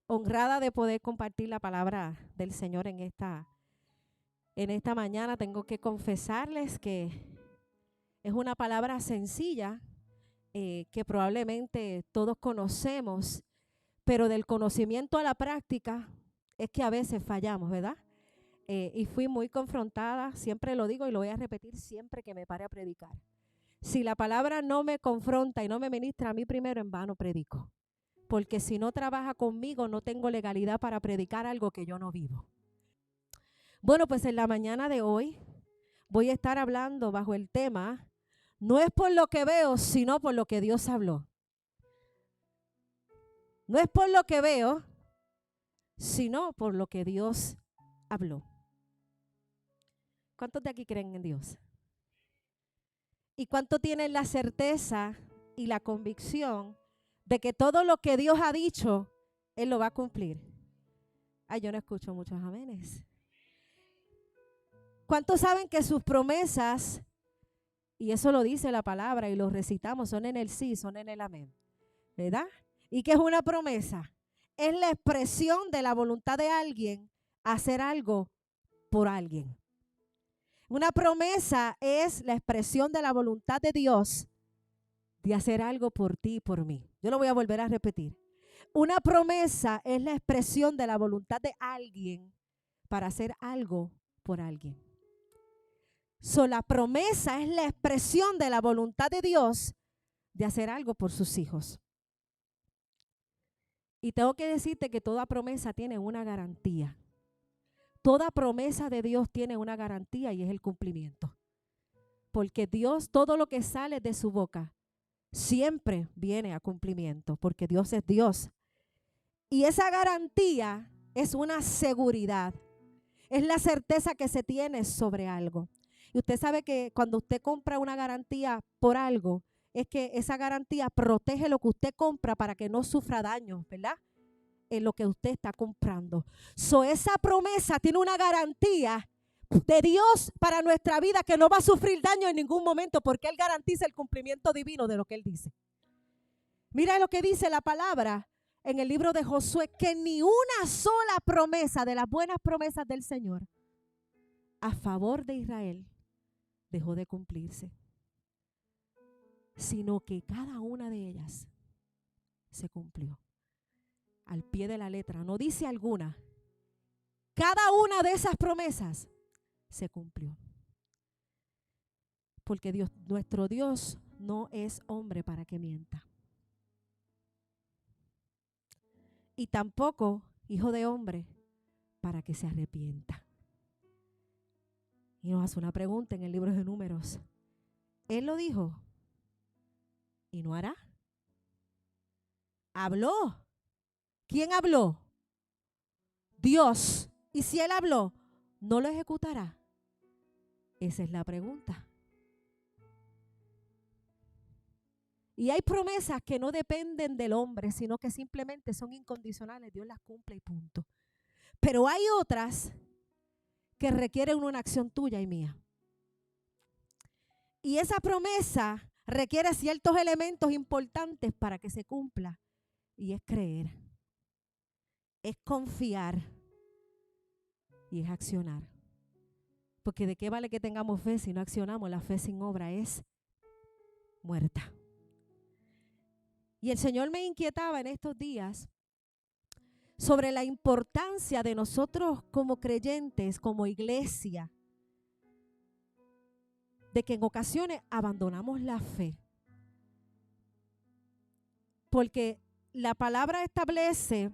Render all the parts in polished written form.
honrada de poder compartir la palabra del Señor en esta mañana. Tengo que confesarles que es una palabra sencilla que probablemente todos conocemos, pero del conocimiento a la práctica es que a veces fallamos, ¿verdad? Y fui muy confrontada, siempre lo digo y lo voy a repetir siempre que me pare a predicar. Si la palabra no me confronta y no me ministra a mí primero, en vano predico. Porque si no trabaja conmigo, no tengo legalidad para predicar algo que yo no vivo. Bueno, pues en la mañana de hoy voy a estar hablando bajo el tema, no es por lo que veo, sino por lo que Dios habló. No es por lo que veo, sino por lo que Dios habló. ¿Cuántos de aquí creen en Dios? ¿Y cuántos tienen la certeza y la convicción de que todo lo que Dios ha dicho, Él lo va a cumplir? Ay, yo no escucho muchos amenes. ¿Cuántos saben que sus promesas, y eso lo dice la palabra y lo recitamos, son en el sí, son en el amén? ¿Verdad? ¿Y qué es una promesa? Es la expresión de la voluntad de alguien a hacer algo por alguien. Una promesa es la expresión de la voluntad de Dios de hacer algo por ti y por mí. Yo lo voy a volver a repetir. Una promesa es la expresión de la voluntad de alguien para hacer algo por alguien. La promesa es la expresión de la voluntad de Dios de hacer algo por sus hijos. Y tengo que decirte que toda promesa tiene una garantía. Toda promesa de Dios tiene una garantía y es el cumplimiento. Porque Dios, todo lo que sale de su boca, siempre viene a cumplimiento, porque Dios es Dios. Y esa garantía es una seguridad, es la certeza que se tiene sobre algo. Y usted sabe que cuando usted compra una garantía por algo, es que esa garantía protege lo que usted compra para que no sufra daños, ¿verdad? En lo que usted está comprando. Esa promesa tiene una garantía de Dios para nuestra vida que no va a sufrir daño en ningún momento porque Él garantiza el cumplimiento divino de lo que Él dice. Mira lo que dice la palabra en el libro de Josué, que ni una sola promesa de las buenas promesas del Señor a favor de Israel dejó de cumplirse, sino que cada una de ellas se cumplió al pie de la letra. No dice alguna. Cada una de esas promesas se cumplió. Porque Dios, nuestro Dios no es hombre para que mienta. Y tampoco hijo de hombre para que se arrepienta. Y nos hace una pregunta en el libro de Números. Él lo dijo y no hará. Habló. ¿Quién habló? Dios. Y si Él habló, ¿no lo ejecutará? Esa es la pregunta. Y hay promesas que no dependen del hombre, sino que simplemente son incondicionales. Dios las cumple y punto. Pero hay otras que requieren una acción tuya y mía. Y esa promesa requiere ciertos elementos importantes para que se cumpla. Y es creer, es confiar y es accionar. Porque ¿de qué vale que tengamos fe si no accionamos? La fe sin obra es muerta. Y el Señor me inquietaba en estos días sobre la importancia de nosotros como creyentes, como iglesia, de que en ocasiones abandonamos la fe. Porque la palabra establece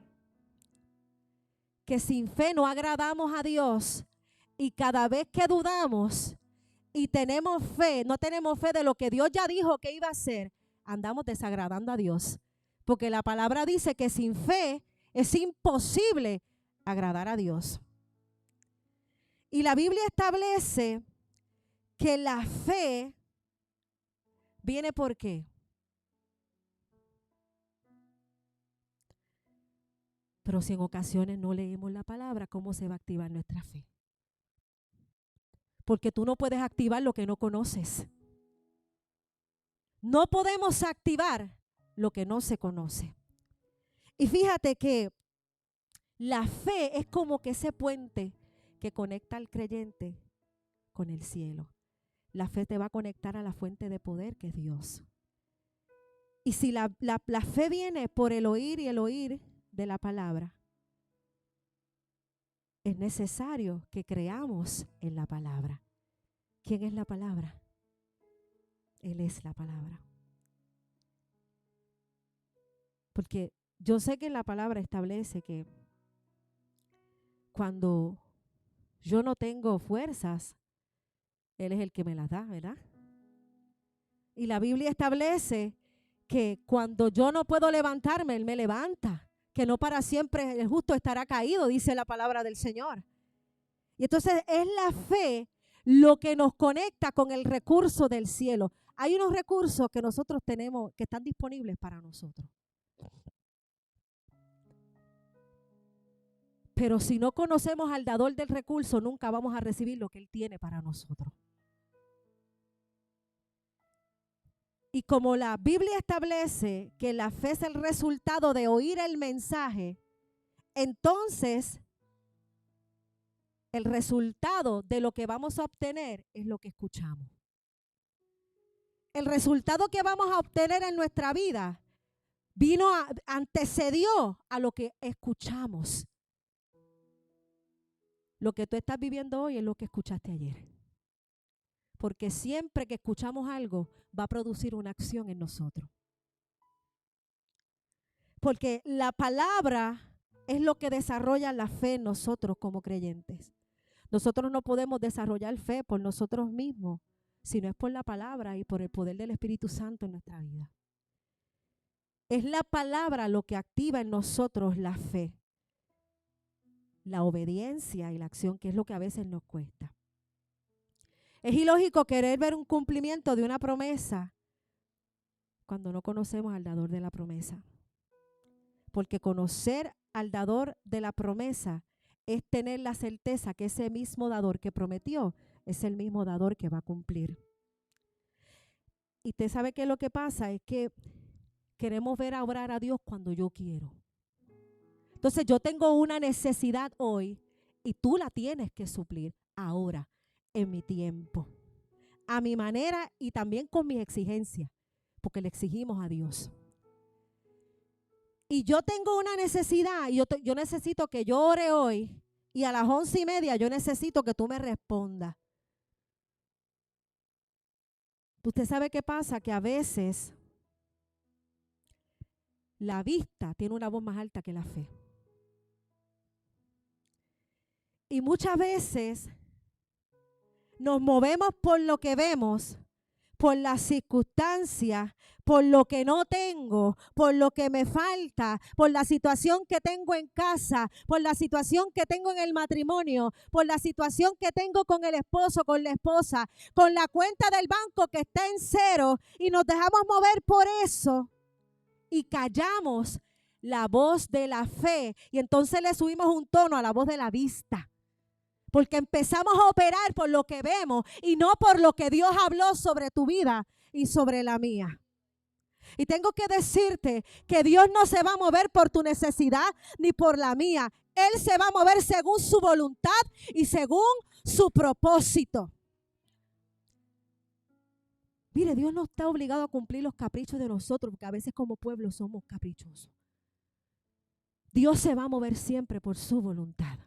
que sin fe no agradamos a Dios, y cada vez que dudamos y tenemos fe, no tenemos fe de lo que Dios ya dijo que iba a hacer, andamos desagradando a Dios. Porque la palabra dice que sin fe es imposible agradar a Dios. Y la Biblia establece que la fe viene ¿por qué? Pero si en ocasiones no leemos la palabra, ¿cómo se va a activar nuestra fe? Porque tú no puedes activar lo que no conoces. No podemos activar lo que no se conoce. Y fíjate que La fe es como que ese puente que conecta al creyente con el cielo. La fe te va a conectar a la fuente de poder que es Dios. Y si la fe viene por el oír y el oír de la palabra, es necesario que creamos en la palabra. ¿Quién es la palabra? Él es la palabra. Porque yo sé que la palabra establece que cuando yo no tengo fuerzas, Él es el que me las da, ¿verdad? Y la Biblia establece que cuando yo no puedo levantarme, Él me levanta. Que no para siempre el justo estará caído, dice la palabra del Señor. Y entonces es la fe lo que nos conecta con el recurso del cielo. Hay unos recursos que nosotros tenemos que están disponibles para nosotros. Pero si no conocemos al dador del recurso, nunca vamos a recibir lo que Él tiene para nosotros. Y como la Biblia establece que la fe es el resultado de oír el mensaje, entonces el resultado de lo que vamos a obtener es lo que escuchamos. El resultado que vamos a obtener en nuestra vida antecedió a lo que escuchamos. Lo que tú estás viviendo hoy es lo que escuchaste ayer. Porque siempre que escuchamos algo, va a producir una acción en nosotros. Porque la palabra es lo que desarrolla la fe en nosotros como creyentes. Nosotros no podemos desarrollar fe por nosotros mismos, sino es por la palabra y por el poder del Espíritu Santo en nuestra vida. Es la palabra lo que activa en nosotros la fe, la obediencia y la acción, que es lo que a veces nos cuesta. Es ilógico querer ver un cumplimiento de una promesa cuando no conocemos al dador de la promesa. Porque conocer al dador de la promesa es tener la certeza que ese mismo dador que prometió es el mismo dador que va a cumplir. Y usted sabe que lo que pasa es que queremos ver a obrar a Dios cuando yo quiero. Entonces yo tengo una necesidad hoy y tú la tienes que suplir ahora, en mi tiempo, a mi manera y también con mis exigencias, porque le exigimos a Dios. Y yo tengo una necesidad y yo necesito que yo ore hoy y a las 11:30 yo necesito que tú me respondas. Usted sabe qué pasa, que a veces la vista tiene una voz más alta que la fe. Y muchas veces nos movemos por lo que vemos, por las circunstancias, por lo que no tengo, por lo que me falta, por la situación que tengo en casa, por la situación que tengo en el matrimonio, por la situación que tengo con el esposo, con la esposa, con la cuenta del banco que está en cero, y nos dejamos mover por eso y callamos la voz de la fe y entonces le subimos un tono a la voz de la vista. Porque empezamos a operar por lo que vemos y no por lo que Dios habló sobre tu vida y sobre la mía. Y tengo que decirte que Dios no se va a mover por tu necesidad ni por la mía. Él se va a mover según su voluntad y según su propósito. Mire, Dios no está obligado a cumplir los caprichos de nosotros, porque a veces como pueblo somos caprichosos. Dios se va a mover siempre por su voluntad.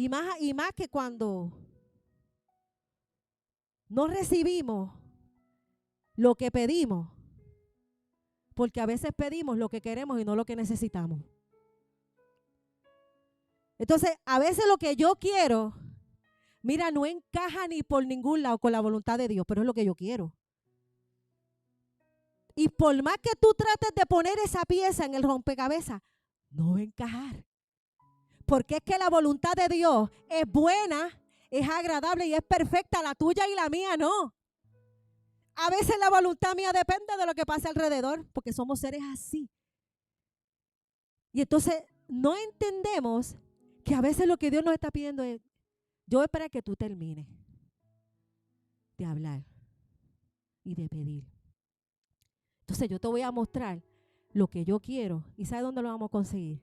Y más que cuando no recibimos lo que pedimos, porque a veces pedimos lo que queremos y no lo que necesitamos. Entonces, a veces lo que yo quiero, mira, no encaja ni por ningún lado con la voluntad de Dios, pero es lo que yo quiero. Y por más que tú trates de poner esa pieza en el rompecabezas, no va a encajar. Porque es que la voluntad de Dios es buena, es agradable y es perfecta. La tuya y la mía no. A veces la voluntad mía depende de lo que pasa alrededor, porque somos seres así. Y entonces no entendemos que a veces lo que Dios nos está pidiendo es, yo espero que tú termines de hablar y de pedir. Entonces yo te voy a mostrar lo que yo quiero. ¿Y sabe dónde lo vamos a conseguir?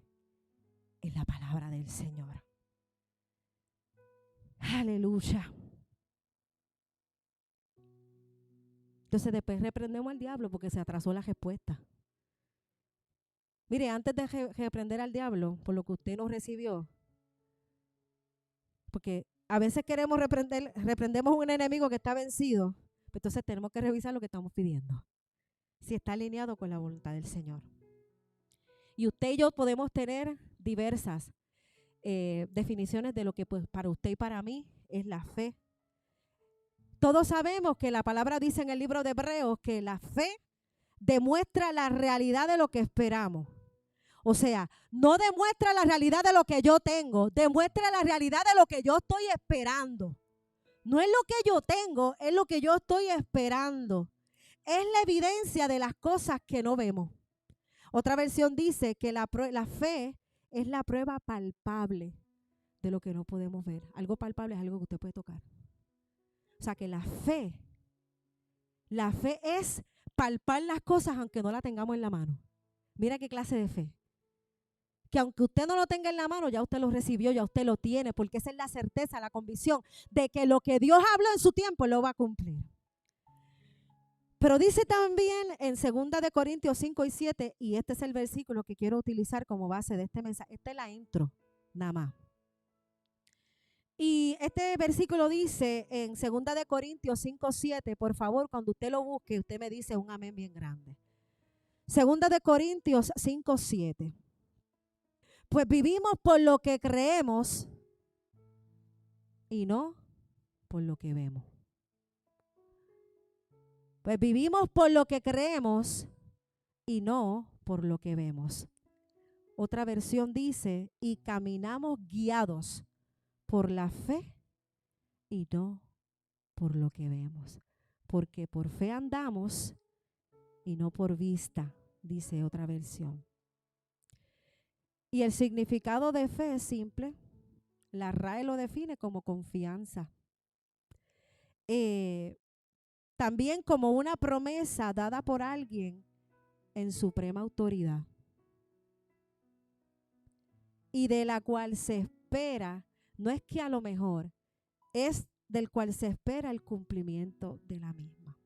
En la palabra del Señor. Aleluya. Entonces después reprendemos al diablo porque se atrasó la respuesta. Mire, antes de reprender al diablo por lo que usted no recibió, porque a veces queremos reprendemos un enemigo que está vencido, pues entonces tenemos que revisar lo que estamos pidiendo, si está alineado con la voluntad del Señor. Y usted y yo podemos tener diversas definiciones de lo que pues, para usted y para mí es la fe. Todos sabemos que la palabra dice en el libro de Hebreos que la fe demuestra la realidad de lo que esperamos. O sea, no demuestra la realidad de lo que yo tengo, demuestra la realidad de lo que yo estoy esperando. No es lo que yo tengo, es lo que yo estoy esperando. Es la evidencia de las cosas que no vemos. Otra versión dice que la fe es la prueba palpable de lo que no podemos ver. Algo palpable es algo que usted puede tocar. O sea que la fe es palpar las cosas aunque no la tengamos en la mano. Mira qué clase de fe. Que aunque usted no lo tenga en la mano, ya usted lo recibió, ya usted lo tiene, porque esa es la certeza, la convicción de que lo que Dios habló en su tiempo lo va a cumplir. Pero dice también en 2 de Corintios 5 y 7, y este es el versículo que quiero utilizar como base de este mensaje. Esta es la intro, nada más. Y este versículo dice en 2 de Corintios 5, 7, por favor, cuando usted lo busque, usted me dice un amén bien grande. 2 de Corintios 5, 7. Pues vivimos por lo que creemos y no por lo que vemos. Pues vivimos por lo que creemos y no por lo que vemos. Otra versión dice, y caminamos guiados por la fe y no por lo que vemos. Porque por fe andamos y no por vista, dice otra versión. Y el significado de fe es simple. La RAE lo define como confianza. También como una promesa dada por alguien en suprema autoridad y de la cual se espera, no es que a lo mejor, es del cual se espera el cumplimiento de la misma.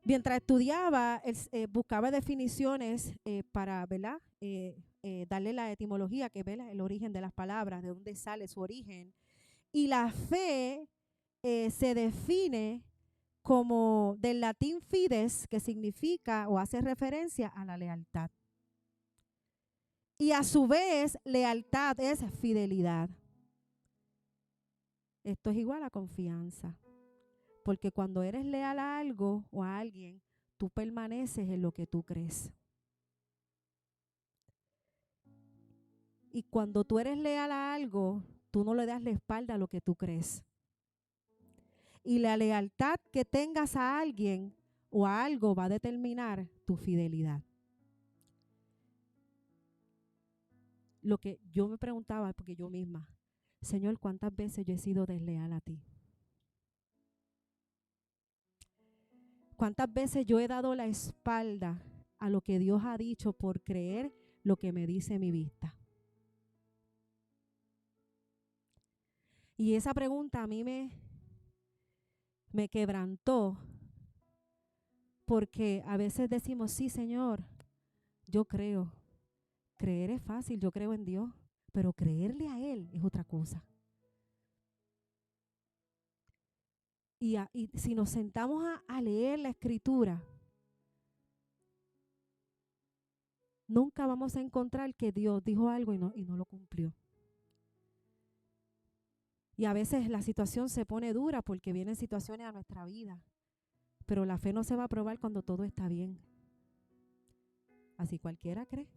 Mientras estudiaba, buscaba definiciones para, ¿verdad? Darle la etimología, que es el origen de las palabras, de dónde sale su origen. Y la fe se define como del latín fides, que significa o hace referencia a la lealtad. Y a su vez, lealtad es fidelidad. Esto es igual a confianza. Porque cuando eres leal a algo o a alguien, tú permaneces en lo que tú crees. Y cuando tú eres leal a algo, tú no le das la espalda a lo que tú crees. Y la lealtad que tengas a alguien o a algo va a determinar tu fidelidad. Lo que yo me preguntaba, porque yo misma, Señor, ¿cuántas veces yo he sido desleal a ti? ¿Cuántas veces yo he dado la espalda a lo que Dios ha dicho por creer lo que me dice mi vista? Y esa pregunta a mí me quebrantó, porque a veces decimos, sí, Señor, yo creo. Creer es fácil, yo creo en Dios, pero creerle a Él es otra cosa. Y si nos sentamos a leer la Escritura, nunca vamos a encontrar que Dios dijo algo y no lo cumplió. Y a veces la situación se pone dura porque vienen situaciones a nuestra vida. Pero la fe no se va a probar cuando todo está bien. Así cualquiera cree.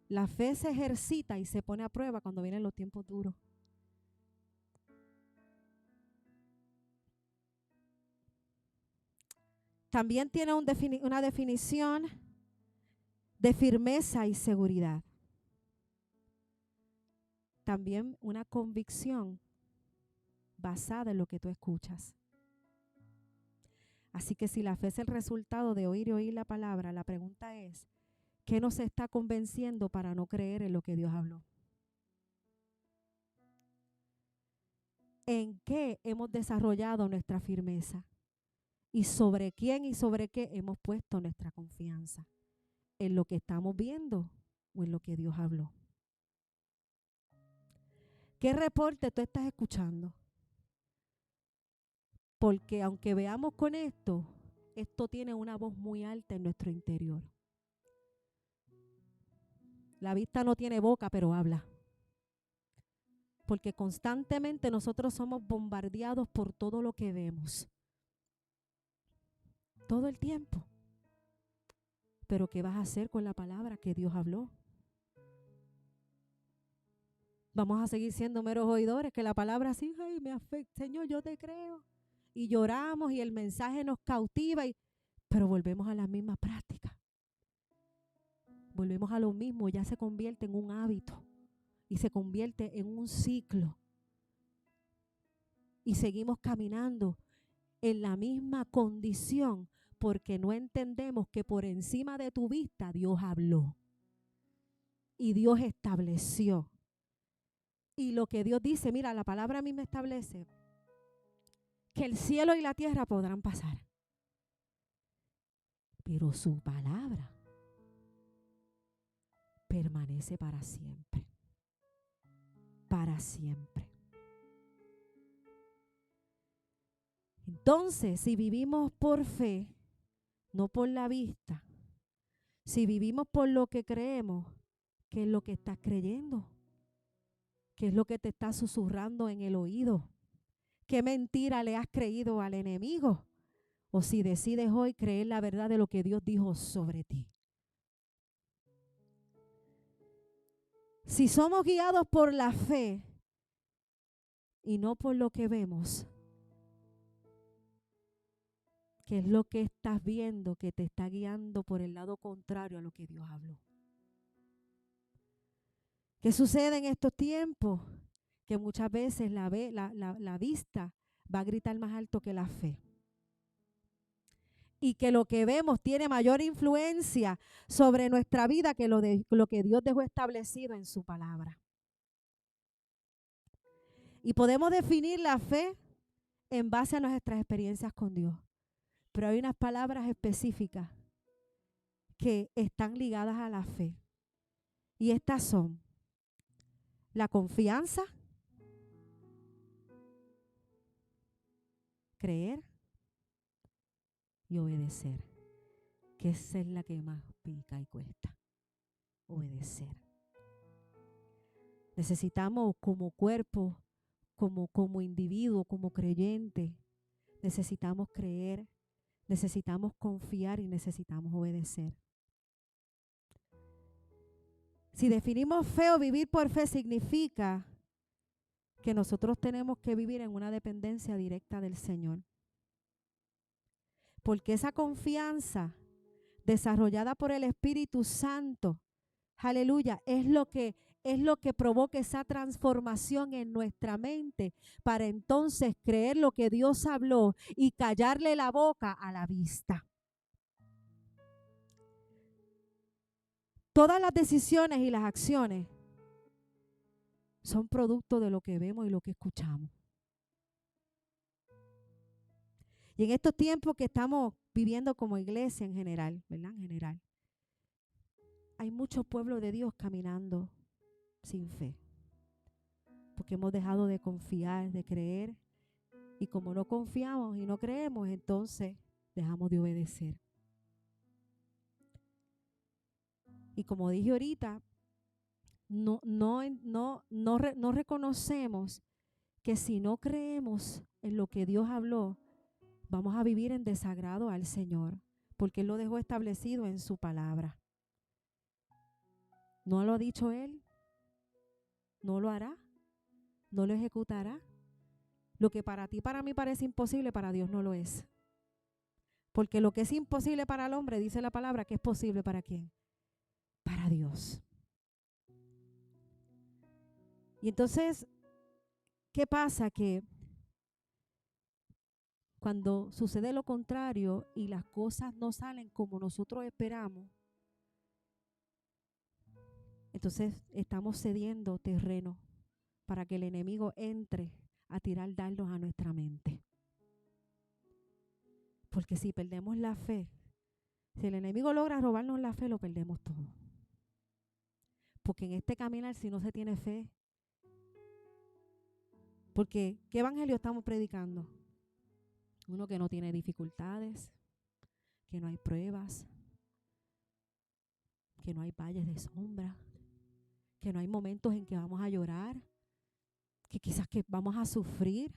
La fe se ejercita y se pone a prueba cuando vienen los tiempos duros. También tiene una definición de firmeza y seguridad. También una convicción basada en lo que tú escuchas. Así que si la fe es el resultado de oír y oír la palabra, la pregunta es, ¿qué nos está convenciendo para no creer en lo que Dios habló? ¿En qué hemos desarrollado nuestra firmeza? ¿Y sobre quién y sobre qué hemos puesto nuestra confianza? ¿En lo que estamos viendo o en lo que Dios habló? ¿Qué reporte tú estás escuchando? Porque aunque veamos con esto, esto tiene una voz muy alta en nuestro interior. La vista no tiene boca, pero habla. Porque constantemente nosotros somos bombardeados por todo lo que vemos. Todo el tiempo. Pero ¿qué vas a hacer con la palabra que Dios habló? Vamos a seguir siendo meros oidores, que la palabra sí, ay, me afecta. Señor, yo te creo. Y lloramos y el mensaje nos cautiva, pero volvemos a las mismas prácticas. Volvemos a lo mismo, ya se convierte en un hábito y se convierte en un ciclo. Y seguimos caminando en la misma condición porque no entendemos que por encima de tu vista Dios habló y Dios estableció. Y lo que Dios dice, mira, la palabra a mí me establece que el cielo y la tierra podrán pasar, pero su palabra permanece para siempre. Para siempre. Entonces, si vivimos por fe, no por la vista, si vivimos por lo que creemos, ¿qué es lo que estás creyendo? ¿Qué es lo que te está susurrando en el oído? ¿Qué mentira le has creído al enemigo? O si decides hoy creer la verdad de lo que Dios dijo sobre ti. Si somos guiados por la fe y no por lo que vemos, ¿qué es lo que estás viendo que te está guiando por el lado contrario a lo que Dios habló? ¿Qué sucede en estos tiempos? Que muchas veces la vista va a gritar más alto que la fe. Y que lo que vemos tiene mayor influencia sobre nuestra vida que lo que Dios dejó establecido en su palabra. Y podemos definir la fe en base a nuestras experiencias con Dios. Pero hay unas palabras específicas que están ligadas a la fe. Y estas son la confianza, creer y obedecer. Que esa es la que más pica y cuesta. Obedecer. Necesitamos como cuerpo, como individuo, como creyente, necesitamos creer, necesitamos confiar y necesitamos obedecer. Si definimos fe o vivir por fe, significa que nosotros tenemos que vivir en una dependencia directa del Señor. Porque esa confianza desarrollada por el Espíritu Santo, aleluya, es lo que provoca esa transformación en nuestra mente para entonces creer lo que Dios habló y callarle la boca a la vista. Todas las decisiones y las acciones son producto de lo que vemos y lo que escuchamos. Y en estos tiempos que estamos viviendo como iglesia en general, ¿verdad? En general, hay mucho pueblo de Dios caminando sin fe. Porque hemos dejado de confiar, de creer. Y como no confiamos y no creemos, entonces dejamos de obedecer. Y como dije ahorita, no reconocemos que si no creemos en lo que Dios habló, vamos a vivir en desagrado al Señor, porque Él lo dejó establecido en su palabra. ¿No lo ha dicho Él? ¿No lo hará? ¿No lo ejecutará? Lo que para ti, para mí parece imposible, para Dios no lo es. Porque lo que es imposible para el hombre, dice la palabra, que es posible ¿para quién? Para Dios. Y entonces, ¿qué pasa? Que Cuando sucede lo contrario y las cosas no salen como nosotros esperamos, entonces estamos cediendo terreno para que el enemigo entre a tirar dardos a nuestra mente. Porque si perdemos la fe, si el enemigo logra robarnos la fe, lo perdemos todo. Porque en este caminar, si no se tiene fe, porque ¿qué evangelio estamos predicando? Uno que no tiene dificultades, que no hay pruebas, que no hay valles de sombra, que no hay momentos en que vamos a llorar, que quizás que vamos a sufrir.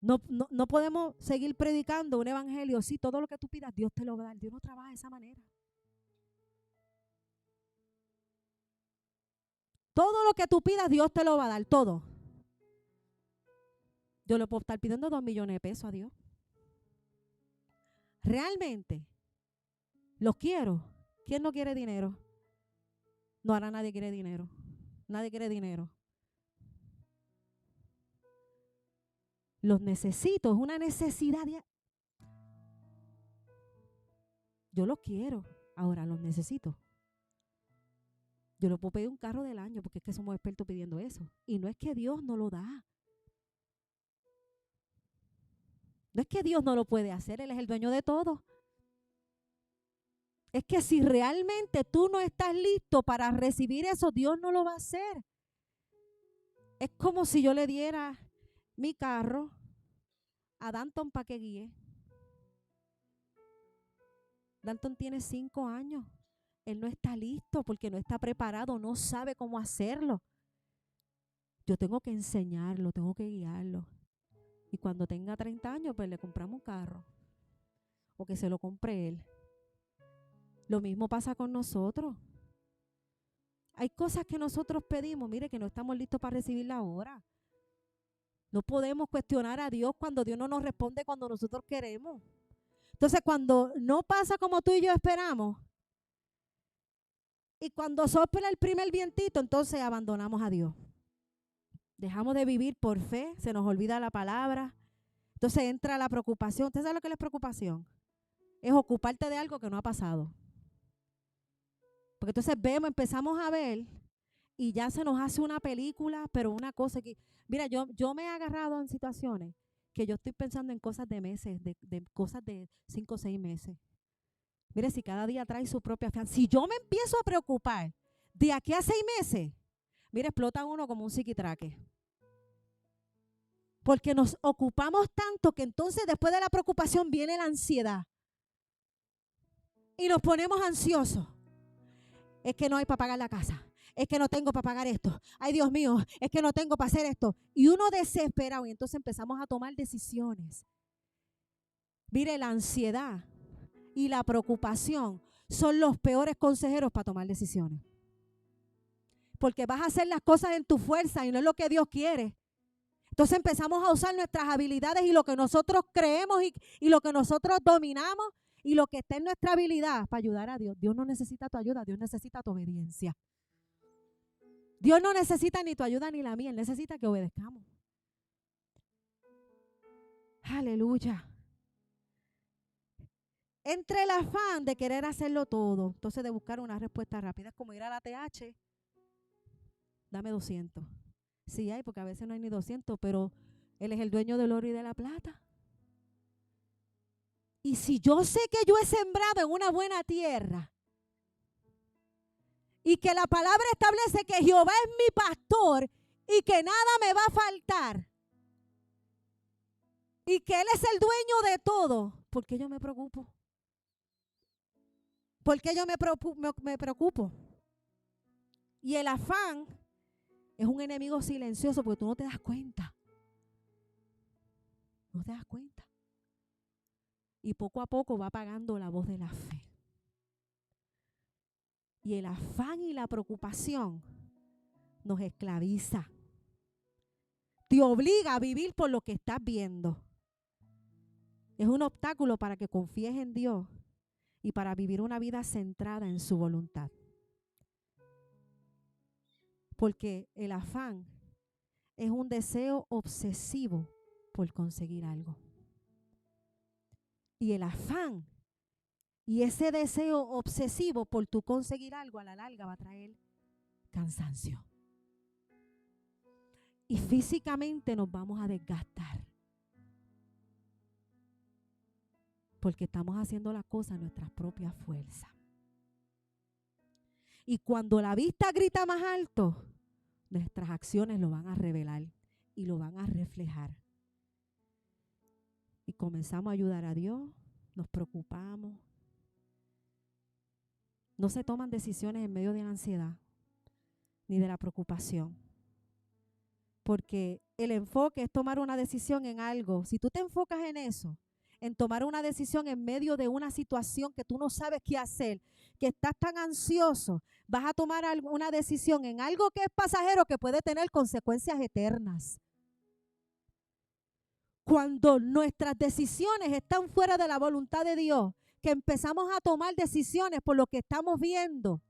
No podemos seguir predicando un evangelio. Sí, todo lo que tú pidas, Dios te lo va a dar. Dios no trabaja de esa manera. Todo lo que tú pidas, Dios te lo va a dar, todo. Yo le puedo estar pidiendo 2 millones de pesos a Dios. Realmente, los quiero. ¿Quién no quiere dinero? No, ahora nadie quiere dinero. Nadie quiere dinero. Los necesito, es una necesidad. Yo los quiero, ahora los necesito. Yo le puedo pedir un carro del año porque es que somos expertos pidiendo eso. Y no es que Dios no lo da. No es que Dios no lo puede hacer, Él es el dueño de todo. Es que si realmente tú no estás listo para recibir eso, Dios no lo va a hacer. Es como si yo le diera mi carro a Danton para que guíe. Danton tiene 5 años. Él no está listo porque no está preparado, no sabe cómo hacerlo. Yo tengo que enseñarlo, tengo que guiarlo. Y cuando tenga 30 años, pues le compramos un carro. O que se lo compre él. Lo mismo pasa con nosotros. Hay cosas que nosotros pedimos, mire, que no estamos listos para recibirla ahora. No podemos cuestionar a Dios cuando Dios no nos responde cuando nosotros queremos. Entonces, cuando no pasa como tú y yo esperamos, y cuando sopla el primer vientito, entonces abandonamos a Dios. Dejamos de vivir por fe, se nos olvida la palabra. Entonces entra la preocupación. ¿Usted sabe lo que es preocupación? Es ocuparte de algo que no ha pasado. Porque entonces empezamos a ver y ya se nos hace una película, pero una cosa que... Mira, yo me he agarrado en situaciones que yo estoy pensando en cosas de meses, de cosas de 5 o 6 meses. Mire, si cada día trae su propia fianza. Si yo me empiezo a preocupar de aquí a 6 meses, mire, explota uno como un psiquitraque. Porque nos ocupamos tanto que entonces después de la preocupación viene la ansiedad. Y nos ponemos ansiosos. Es que no hay para pagar la casa. Es que no tengo para pagar esto. Ay, Dios mío, es que no tengo para hacer esto. Y uno desesperado. Y entonces empezamos a tomar decisiones. Mire, la ansiedad y la preocupación son los peores consejeros para tomar decisiones. Porque vas a hacer las cosas en tu fuerza y no es lo que Dios quiere. Entonces empezamos a usar nuestras habilidades y lo que nosotros creemos y lo que nosotros dominamos y lo que está en nuestra habilidad para ayudar a Dios. Dios no necesita tu ayuda, Dios necesita tu obediencia. Dios no necesita ni tu ayuda ni la mía, Él necesita que obedezcamos. Aleluya. Entre el afán de querer hacerlo todo, entonces de buscar una respuesta rápida, es como ir a la TH, dame 200. Sí hay, porque a veces no hay ni 200, pero Él es el dueño del oro y de la plata. Y si yo sé que yo he sembrado en una buena tierra y que la palabra establece que Jehová es mi pastor y que nada me va a faltar y que Él es el dueño de todo, ¿por qué yo me preocupo? ¿Por qué yo me preocupo? Y el afán es un enemigo silencioso porque tú no te das cuenta. No te das cuenta. Y poco a poco va apagando la voz de la fe. Y el afán y la preocupación nos esclaviza. Te obliga a vivir por lo que estás viendo. Es un obstáculo para que confíes en Dios y para vivir una vida centrada en su voluntad. Porque el afán es un deseo obsesivo por conseguir algo. Y el afán y ese deseo obsesivo por tú conseguir algo a la larga va a traer cansancio. Y físicamente nos vamos a desgastar. Porque estamos haciendo las cosas a nuestras propias fuerzas. Y cuando la vista grita más alto, nuestras acciones lo van a revelar y lo van a reflejar. Y comenzamos a ayudar a Dios, nos preocupamos. No se toman decisiones en medio de la ansiedad ni de la preocupación. Porque el enfoque es tomar una decisión en algo. Si tú te enfocas en eso, en tomar una decisión en medio de una situación que tú no sabes qué hacer, que estás tan ansioso, vas a tomar una decisión en algo que es pasajero que puede tener consecuencias eternas. Cuando nuestras decisiones están fuera de la voluntad de Dios, que empezamos a tomar decisiones por lo que estamos viendo,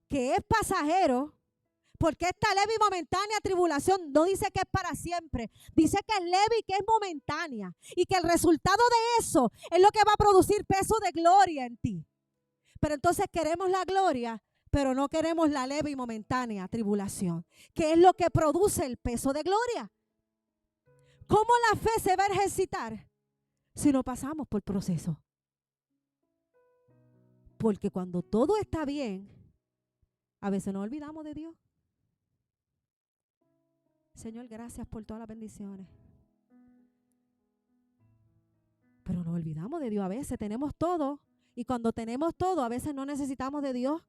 que es pasajero, porque esta leve y momentánea tribulación no dice que es para siempre, dice que es leve y que es momentánea, y que el resultado de eso es lo que va a producir peso de gloria en ti. Pero entonces queremos la gloria, pero no queremos la leve y momentánea tribulación, que es lo que produce el peso de gloria. ¿Cómo la fe se va a ejercitar si no pasamos por proceso? Porque cuando todo está bien, a veces nos olvidamos de Dios. Señor, gracias por todas las bendiciones. Pero nos olvidamos de Dios. A veces tenemos todo. Y cuando tenemos todo, a veces no necesitamos de Dios.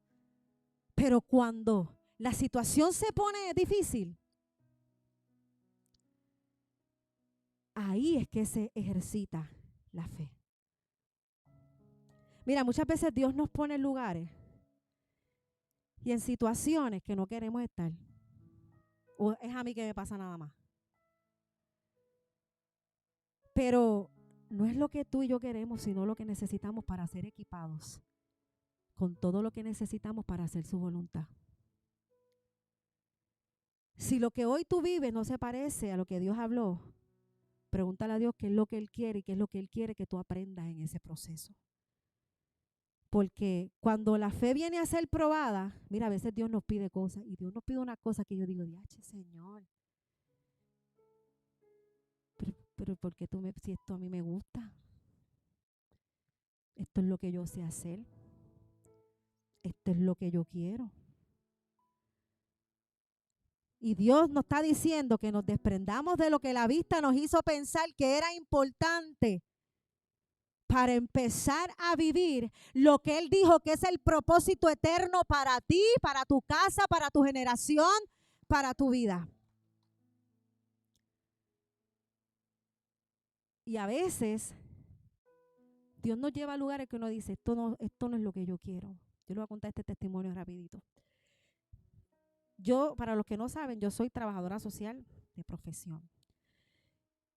Pero cuando la situación se pone difícil, ahí es que se ejercita la fe. Mira, muchas veces Dios nos pone en lugares y en situaciones que no queremos estar. O es a mí que me pasa nada más. Pero no es lo que tú y yo queremos, sino lo que necesitamos para ser equipados con todo lo que necesitamos para hacer su voluntad. Si lo que hoy tú vives no se parece a lo que Dios habló, pregúntale a Dios qué es lo que Él quiere y qué es lo que Él quiere que tú aprendas en ese proceso. Porque cuando la fe viene a ser probada, mira, a veces Dios nos pide cosas y Dios nos pide una cosa que yo digo, ¡diache, Señor! Pero ¿por qué si esto a mí me gusta? Esto es lo que yo sé hacer. Esto es lo que yo quiero. Y Dios nos está diciendo que nos desprendamos de lo que la vista nos hizo pensar que era importante para empezar a vivir lo que Él dijo que es el propósito eterno para ti, para tu casa, para tu generación, para tu vida. Y a veces Dios nos lleva a lugares que uno dice, esto no es lo que yo quiero. Yo le voy a contar este testimonio rapidito. Yo, para los que no saben, yo soy trabajadora social de profesión.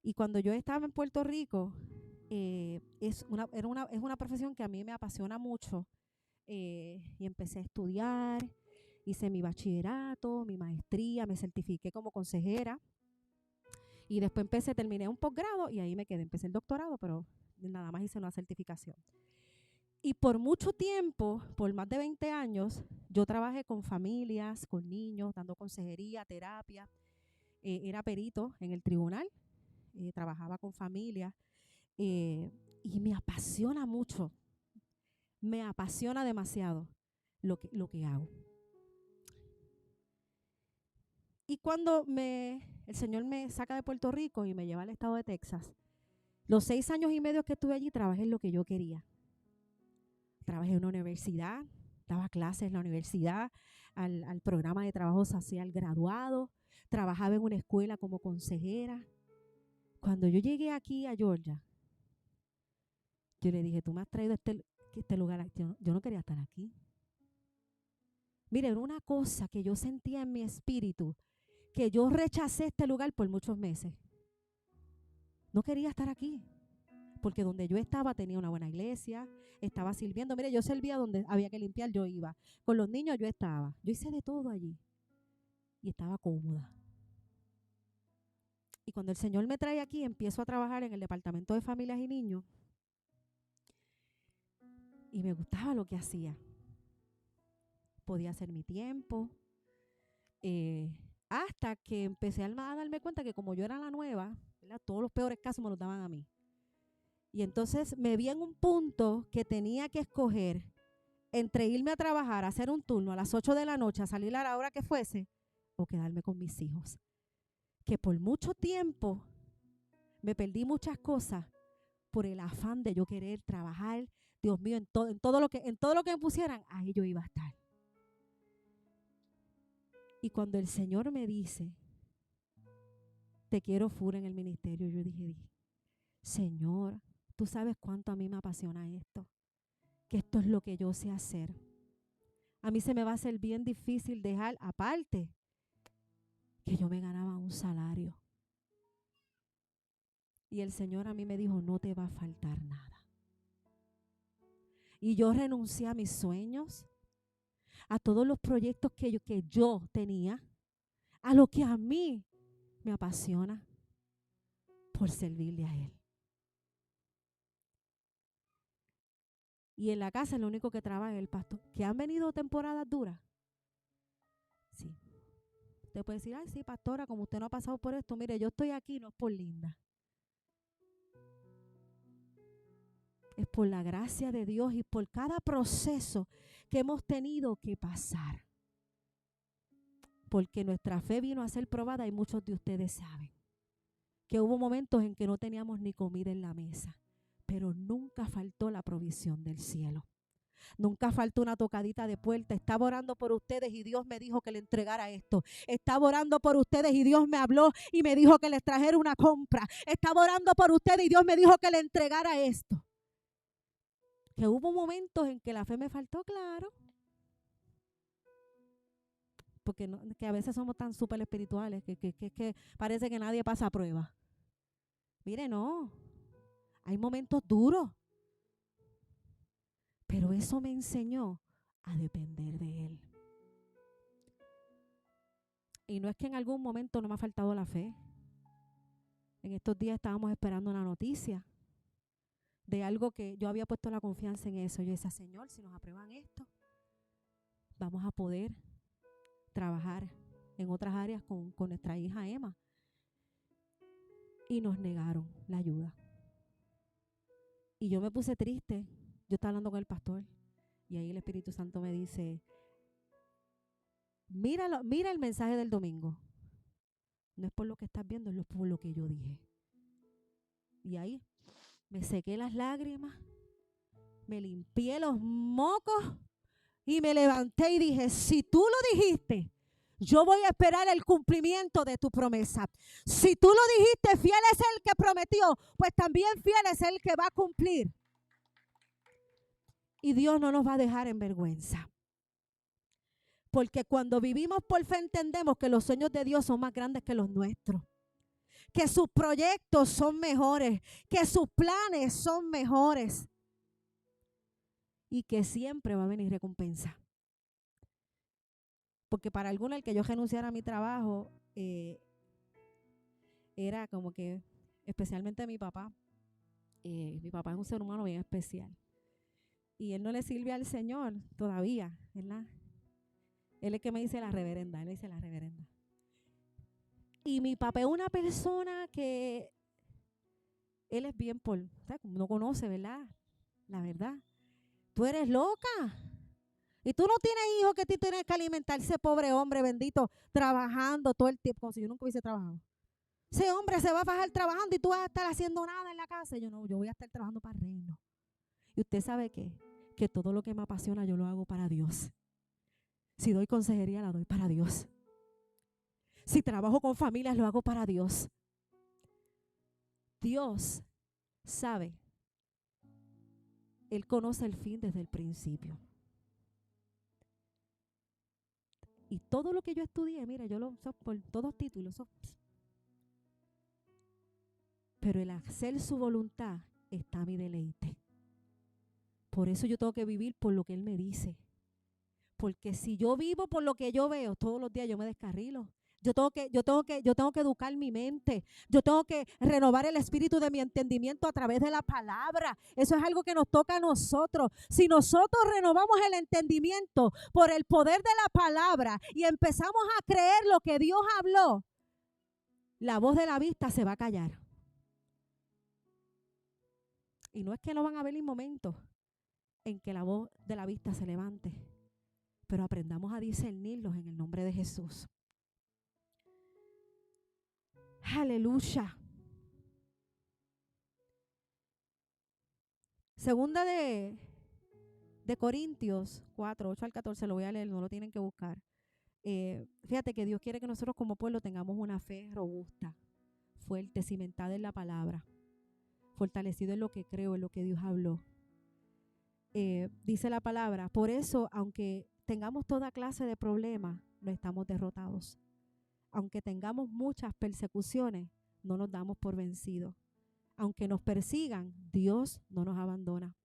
Y cuando yo estaba en Puerto Rico, es una profesión que a mí me apasiona mucho. Y empecé a estudiar, hice mi bachillerato, mi maestría, me certifiqué como consejera. Y después terminé un posgrado y ahí me quedé. Empecé el doctorado, pero nada más hice una certificación. Y por mucho tiempo, por más de 20 años, yo trabajé con familias, con niños, dando consejería, terapia. Era perito en el tribunal, trabajaba con familias y me apasiona mucho, me apasiona demasiado lo que hago. Y cuando el Señor me saca de Puerto Rico y me lleva al estado de Texas, los 6 años y medio que estuve allí trabajé en lo que yo quería. Trabajé en una universidad, daba clases en la universidad, al programa de trabajo social graduado, trabajaba en una escuela como consejera. Cuando yo llegué aquí a Georgia, yo le dije, tú me has traído este lugar, yo no quería estar aquí. Mire, era una cosa que yo sentía en mi espíritu, que yo rechacé este lugar por muchos meses. No quería estar aquí, porque donde yo estaba tenía una buena iglesia, estaba sirviendo. Mire, yo servía donde había que limpiar, yo iba. Con los niños yo hice de todo allí y estaba cómoda. Y cuando el Señor me trae aquí, empiezo a trabajar en el departamento de familias y niños. Y me gustaba lo que hacía. Podía hacer mi tiempo. Hasta que empecé a darme cuenta que como yo era la nueva, ¿verdad?, todos los peores casos me los daban a mí. Y entonces me vi en un punto que tenía que escoger entre irme a trabajar, a hacer un turno a las 8 de la noche, a salir a la hora que fuese, o quedarme con mis hijos. Que por mucho tiempo me perdí muchas cosas por el afán de yo querer trabajar. Dios mío, en todo lo que me pusieran, ahí yo iba a estar. Y cuando el Señor me dice, te quiero full en el ministerio, yo dije, Señor, tú sabes cuánto a mí me apasiona esto, que esto es lo que yo sé hacer. A mí se me va a hacer bien difícil dejar, aparte, que yo me ganaba un salario. Y el Señor a mí me dijo, no te va a faltar nada. Y yo renuncié a mis sueños, a todos los proyectos que yo tenía, a lo que a mí me apasiona, por servirle a Él. Y en la casa lo único que trabaja es el pastor. ¿Que han venido temporadas duras? Sí. Usted puede decir, ay, sí, pastora, como usted no ha pasado por esto, mire, yo estoy aquí, no es por linda. Es por la gracia de Dios y por cada proceso que hemos tenido que pasar. Porque nuestra fe vino a ser probada y muchos de ustedes saben que hubo momentos en que no teníamos ni comida en la mesa, pero nunca faltó la provisión del cielo. Nunca faltó una tocadita de puerta. Estaba orando por ustedes y Dios me dijo que le entregara esto. Estaba orando por ustedes y Dios me habló y me dijo que les trajera una compra. Estaba orando por ustedes y Dios me dijo que le entregara esto. Que hubo momentos en que la fe me faltó, claro. Porque no, que a veces somos tan súper espirituales que parece que nadie pasa prueba. Mire, no. Hay momentos duros. Pero eso me enseñó a depender de Él. Y no es que en algún momento no me ha faltado la fe. En estos días estábamos esperando una noticia de algo que yo había puesto la confianza en eso. Yo decía, Señor, si nos aprueban esto, vamos a poder trabajar en otras áreas con nuestra hija Emma. Y nos negaron la ayuda. Y yo me puse triste. Yo estaba hablando con el pastor y ahí el Espíritu Santo me dice, mira el mensaje del domingo. No es por lo que estás viendo, es por lo que yo dije. Y ahí me sequé las lágrimas, me limpié los mocos y me levanté y dije, si tú lo dijiste, yo voy a esperar el cumplimiento de tu promesa. Si tú lo dijiste, fiel es el que prometió, pues también fiel es el que va a cumplir. Y Dios no nos va a dejar en vergüenza. Porque cuando vivimos por fe entendemos que los sueños de Dios son más grandes que los nuestros. Que sus proyectos son mejores. Que sus planes son mejores. Y que siempre va a venir recompensa. Porque para alguno el que yo renunciara a mi trabajo era como que, especialmente mi papá. Mi papá es un ser humano bien especial. Y él no le sirve al Señor todavía, ¿verdad? Él es el que me dice la reverenda, él me dice la reverenda. Y mi papá es una persona que él es bien no conoce, ¿verdad? La verdad. Tú eres loca. Y tú no tienes hijos que tú tienes que alimentar ese pobre hombre bendito trabajando todo el tiempo, como si yo nunca hubiese trabajado. Ese hombre se va a bajar trabajando y tú vas a estar haciendo nada en la casa. Y yo no, yo voy a estar trabajando para el reino. Y usted sabe qué, que todo lo que me apasiona yo lo hago para Dios. Si doy consejería, la doy para Dios. Si trabajo con familias, lo hago para Dios. Dios sabe. Él conoce el fin desde el principio. Y todo lo que yo estudié, mira, yo lo sé por todos títulos. Pero el hacer su voluntad está mi deleite. Por eso yo tengo que vivir por lo que Él me dice. Porque si yo vivo por lo que yo veo, todos los días yo me descarrilo. Yo tengo que educar mi mente. Yo tengo que renovar el espíritu de mi entendimiento a través de la palabra. Eso es algo que nos toca a nosotros. Si nosotros renovamos el entendimiento por el poder de la palabra y empezamos a creer lo que Dios habló, la voz de la vista se va a callar. Y no es que no van a haber momentos en que la voz de la vista se levante, pero aprendamos a discernirlos en el nombre de Jesús. Aleluya. Segunda de Corintios 4, 8 al 14, lo voy a leer, no lo tienen que buscar. Fíjate que Dios quiere que nosotros como pueblo tengamos una fe robusta, fuerte, cimentada en la palabra, fortalecido en lo que creo, en lo que Dios habló. Dice la palabra, por eso, aunque tengamos toda clase de problemas, no estamos derrotados. Aunque tengamos muchas persecuciones, no nos damos por vencidos. Aunque nos persigan, Dios no nos abandona.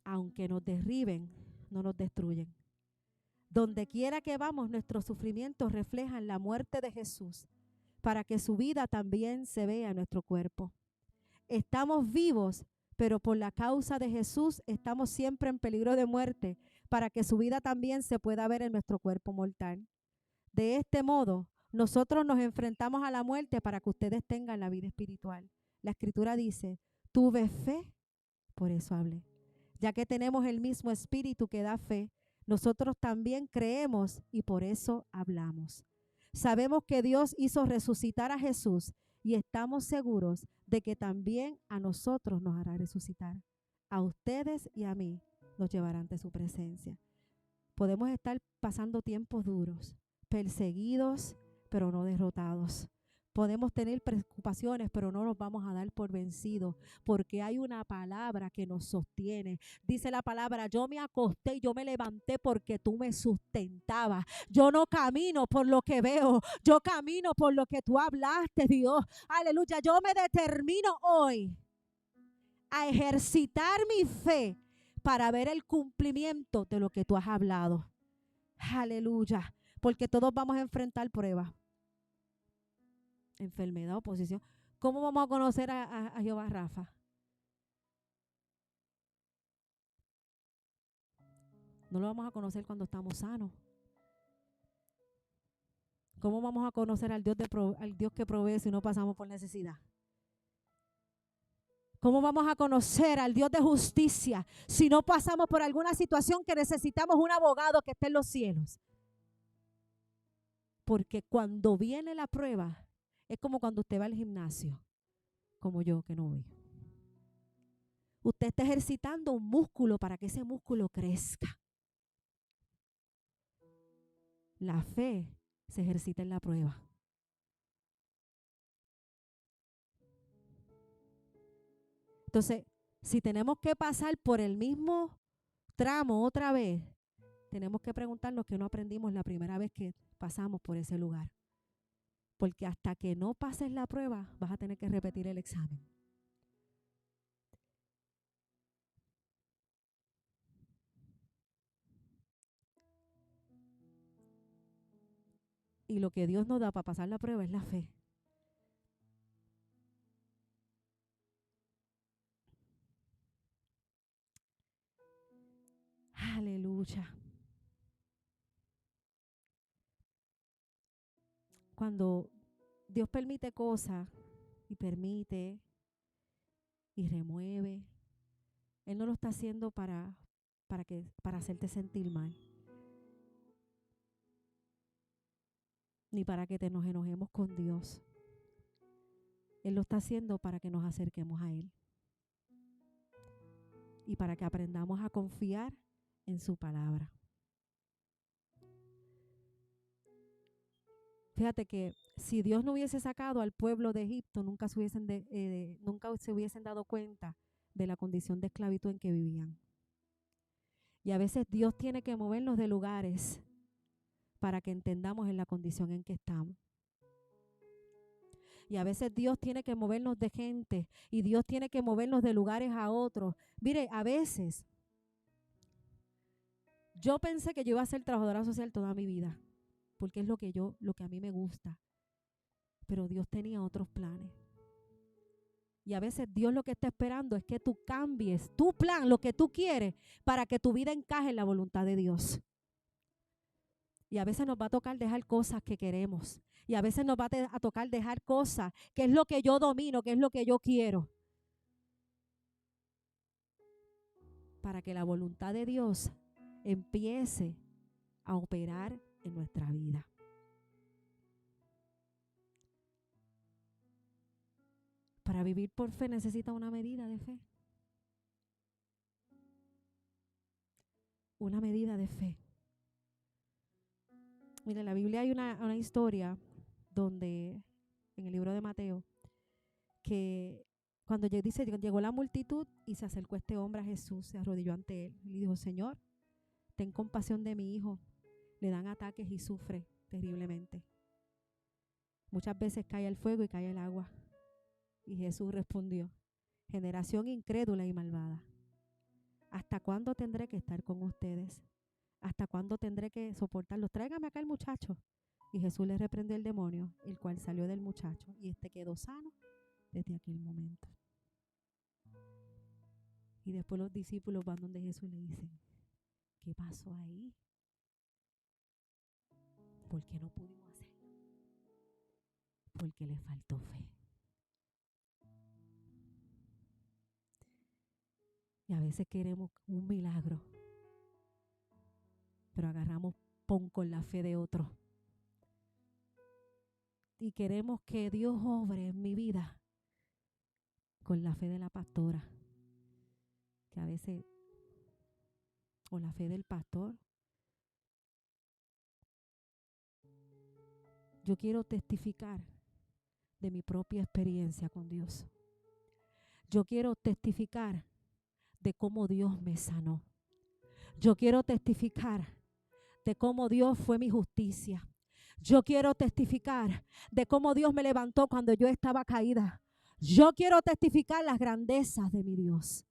Aunque nos derriben, no nos destruyen. Donde quiera que vamos, nuestros sufrimientos reflejan la muerte de Jesús, para que su vida también se vea en nuestro cuerpo. Estamos vivos, pero por la causa de Jesús estamos siempre en peligro de muerte, para que su vida también se pueda ver en nuestro cuerpo mortal. De este modo, nosotros nos enfrentamos a la muerte para que ustedes tengan la vida espiritual. La Escritura dice, tuve fe, por eso hablé. Ya que tenemos el mismo espíritu que da fe, nosotros también creemos y por eso hablamos. Sabemos que Dios hizo resucitar a Jesús y estamos seguros de que también a nosotros nos hará resucitar. A ustedes y a mí nos llevará ante su presencia. Podemos estar pasando tiempos duros, perseguidos, pero no derrotados. Podemos tener preocupaciones, pero no nos vamos a dar por vencidos, porque hay una palabra que nos sostiene. Dice la palabra, yo me acosté y yo me levanté porque tú me sustentabas. Yo no camino por lo que veo, yo camino por lo que tú hablaste, Dios. Aleluya, yo me determino hoy a ejercitar mi fe para ver el cumplimiento de lo que tú has hablado. Aleluya, porque todos vamos a enfrentar pruebas. Enfermedad, oposición. ¿Cómo vamos a conocer a Jehová Rafa? No lo vamos a conocer cuando estamos sanos. ¿Cómo vamos a conocer al Dios que provee si no pasamos por necesidad? ¿Cómo vamos a conocer al Dios de justicia si no pasamos por alguna situación que necesitamos un abogado que esté en los cielos? Porque cuando viene la prueba, es como cuando usted va al gimnasio, como yo que no voy. Usted está ejercitando un músculo para que ese músculo crezca. La fe se ejercita en la prueba. Entonces, si tenemos que pasar por el mismo tramo otra vez, tenemos que preguntarnos qué no aprendimos la primera vez que pasamos por ese lugar. Porque hasta que no pases la prueba, vas a tener que repetir el examen. Y lo que Dios nos da para pasar la prueba es la fe. Aleluya. Cuando Dios permite cosas y permite y remueve, Él no lo está haciendo para hacerte sentir mal, ni para que nos enojemos con Dios. Él lo está haciendo para que nos acerquemos a Él y para que aprendamos a confiar en su palabra. Fíjate que si Dios no hubiese sacado al pueblo de Egipto, nunca se hubiesen dado cuenta de la condición de esclavitud en que vivían. Y a veces Dios tiene que movernos de lugares para que entendamos en la condición en que estamos. Y a veces Dios tiene que movernos de gente y Dios tiene que movernos de lugares a otros. Mire, a veces Yo pensé que yo iba a ser trabajadora social toda mi vida, porque es lo que a mí me gusta. Pero Dios tenía otros planes. Y a veces Dios lo que está esperando es que tú cambies tu plan, lo que tú quieres, para que tu vida encaje en la voluntad de Dios. Y a veces nos va a tocar dejar cosas que queremos. Y a veces nos va a tocar dejar cosas que es lo que yo domino, que es lo que yo quiero. Para que la voluntad de Dios empiece a operar en nuestra vida. Para vivir por fe necesita una medida de fe. Una medida de fe. Mire, en la Biblia hay una historia donde, en el libro de Mateo, que cuando dice, llegó la multitud y se acercó este hombre a Jesús, se arrodilló ante él y le dijo: Señor, ten compasión de mi hijo. Le dan ataques y sufre terriblemente. Muchas veces cae el fuego y cae el agua. Y Jesús respondió: generación incrédula y malvada, ¿hasta cuándo tendré que estar con ustedes? ¿Hasta cuándo tendré que soportarlos? Tráigame acá el muchacho. Y Jesús le reprendió el demonio, el cual salió del muchacho, y este quedó sano desde aquel momento. Y después los discípulos van donde Jesús y le dicen: ¿qué pasó ahí? ¿Por qué no pudimos hacerlo? Porque le faltó fe. Y a veces queremos un milagro, pero agarramos pon con la fe de otro. Y queremos que Dios obre en mi vida con la fe de la pastora, que a veces, o la fe del pastor. Yo quiero testificar de mi propia experiencia con Dios. Yo quiero testificar de cómo Dios me sanó. Yo quiero testificar de cómo Dios fue mi justicia. Yo quiero testificar de cómo Dios me levantó cuando yo estaba caída. Yo quiero testificar las grandezas de mi Dios.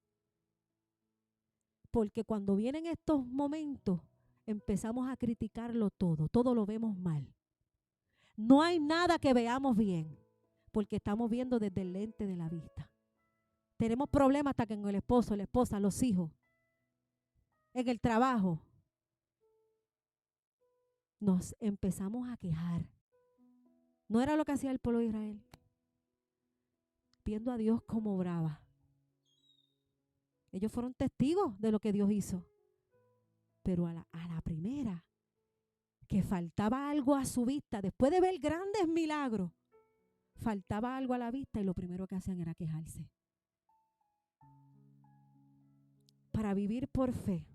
Porque cuando vienen estos momentos, empezamos a criticarlo todo. Todo lo vemos mal. No hay nada que veamos bien, porque estamos viendo desde el lente de la vista. Tenemos problemas hasta que con el esposo, la esposa, los hijos, en el trabajo. Nos empezamos a quejar. No era lo que hacía el pueblo de Israel, viendo a Dios como obraba. Ellos fueron testigos de lo que Dios hizo. Pero a la primera, que faltaba algo a su vista, después de ver grandes milagros, faltaba algo a la vista y lo primero que hacían era quejarse. Para vivir por fe,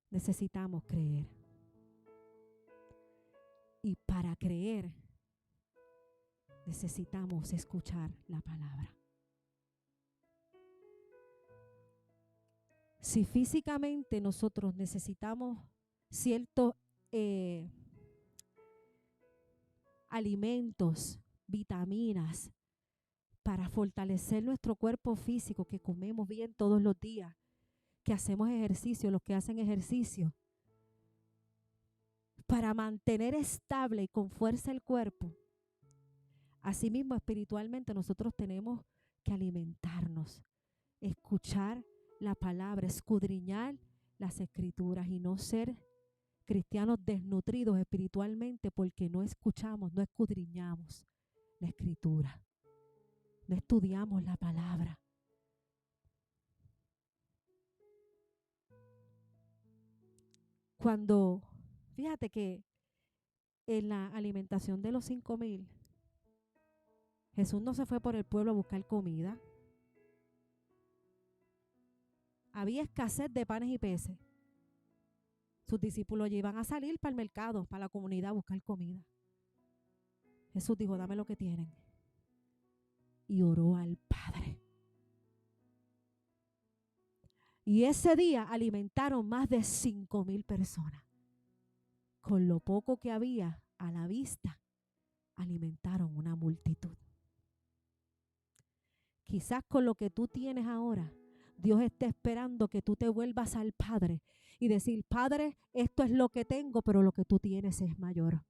necesitamos creer. Y para creer, necesitamos escuchar la palabra. Si físicamente nosotros necesitamos ciertos alimentos, vitaminas, para fortalecer nuestro cuerpo físico, que comemos bien todos los días, que hacemos ejercicio, los que hacen ejercicio, para mantener estable y con fuerza el cuerpo. Asimismo, espiritualmente nosotros tenemos que alimentarnos, escuchar la palabra, escudriñar las escrituras y no ser cristianos desnutridos espiritualmente porque no escuchamos, no escudriñamos la escritura, no estudiamos la palabra. Cuando, fíjate que en la alimentación de los 5,000, Jesús no se fue por el pueblo a buscar comida. Había escasez de panes y peces. Sus discípulos ya iban a salir para el mercado, para la comunidad a buscar comida. Jesús dijo: dame lo que tienen. Y oró al Padre. Y ese día alimentaron más de 5,000 personas. Con lo poco que había a la vista, alimentaron una multitud. Quizás con lo que tú tienes ahora, Dios está esperando que tú te vuelvas al Padre y decir, Padre, esto es lo que tengo, pero lo que tú tienes es mayor.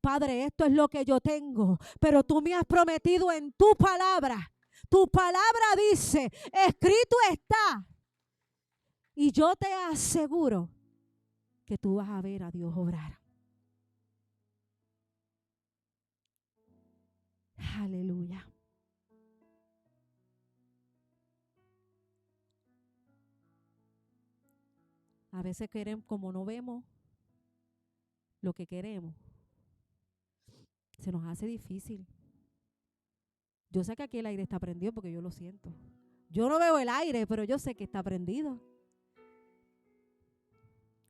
Padre, esto es lo que yo tengo, pero tú me has prometido en tu palabra. Tu palabra dice, escrito está. Y yo te aseguro que tú vas a ver a Dios obrar. Aleluya. A veces queremos, como no vemos lo que queremos, se nos hace difícil. Yo sé que aquí el aire está prendido porque yo lo siento. Yo no veo el aire, pero yo sé que está prendido.